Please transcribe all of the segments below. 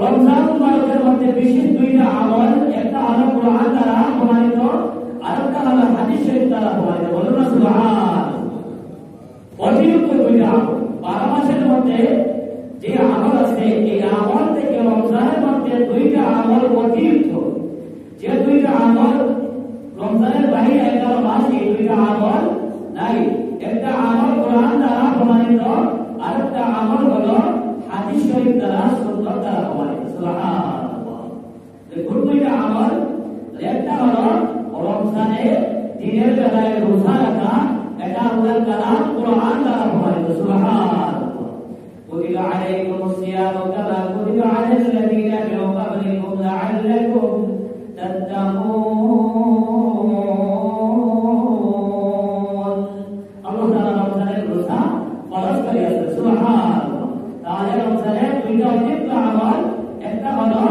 রমজান মুবারকের মধ্যে বিশেষ দুইটা আমল, একটা হলো কোরআন দ্বারা প্রমাণিত, আরেকটা হলো হাদিস শরীফ দ্বারা প্রমাণিত। বলুন না সুবহানাল্লাহ। অতিরিক্ত দুইটা আমল 12 মাসের মধ্যে যে আমল আছে, এই আমল থেকে রমজানের মধ্যে দুইটা আমল অতিরিক্ত, যে দুইটা আমল রমজানের বাইরে 11 মাস এই দুইটা আমল নাই। একটা আমল কোরআন দ্বারা প্রমাণিত, আরেকটা আমল হলো হাদিস শরীফ দ্বারা সুন্নাত দ্বারা প্রমাণিত। সুবহানাল্লাহ। এই দুইটা আমল, একটা হলো রমজানে দিনের বেলায় রোজা রাখা, এটা আল্লাহর কালাম কোরআন দ্বারা প্রমাণিত। সুবহানাল্লাহ। كتب عليكم الصيام كما كتب على الذين من قبلكم لعلكم تتقون। الله تعالى রমজানের রোজা ফরজ করে দিয়েছে। সুবহানাল্লাহ। তাহলে রমজানের দুইটা অতিরিক্ত আমল, একটা হলো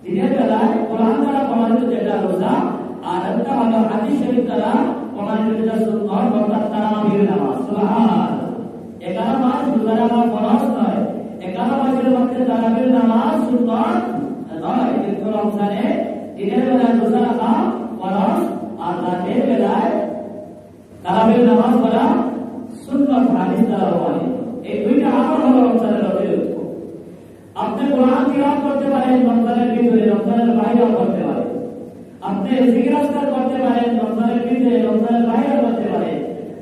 দিনের বেলায় কোরআন দ্বারা প্রমাণিত যেটা রোজা, আর একটা হলো হাদিস শরীফ দ্বারা প্রমাণিত যেটা সুন্নাত অর্থাৎ তারাবির নামাজ। সুবহানাল্লাহ। 11 মাস রোজা রাখা ফরজ নয়, 11 মাসের মধ্যে তারাবির নামাজ সুন্নাত নয়, কিন্তু রমজানে দিনের বেলায় রোজা রাখা ফরজ আর রাতের বেলায় তারাবির নামাজ পড়া সুন্নাত হাদিস দ্বারা প্রমাণিত। এই দুইটা আমল হলো রমজানের অতিরিক্ত। আপনি কোরআন তিলাওয়াত করতে পারেন রমজানের ভিতরে, রমজানের বাইরেও করতে পারেন। আপনি জিকির আজকার করতে পারেন রমজানের ভিতরে, রমজানের বাইরেও করতে পারেন।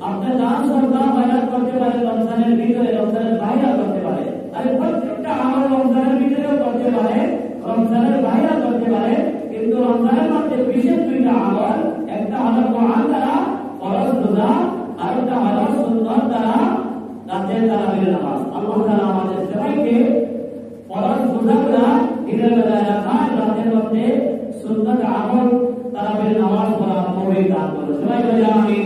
আপনি দান সদকা বায়াত করতে পারেন রমজানের ভিতরে, রমজানের বাইরেও করতে পারেন। আর প্রত্যেকটা আমল রমজানের ভিতরেও করতে পারেন, রমজানের বাইরেও করতে পারেন, কিন্তু রমজানের মধ্যে বিশেষ দুইটা আমল, একটা হলো কোরআন দ্বারা ফরজ রোজা, আর একটা হলো সুন্নাত দ্বারা রাতের তারাবির নামাজ। আল্লাহ তাআলা আমাদের সবাইকে ফরজ রোজাগুলা দিনের বেলায় রাখা, রাতের মধ্যে সুন্নাত আমল তারাবির নামাজ পড়া তৌফিক দান করুন। সবাই বলি আমিন।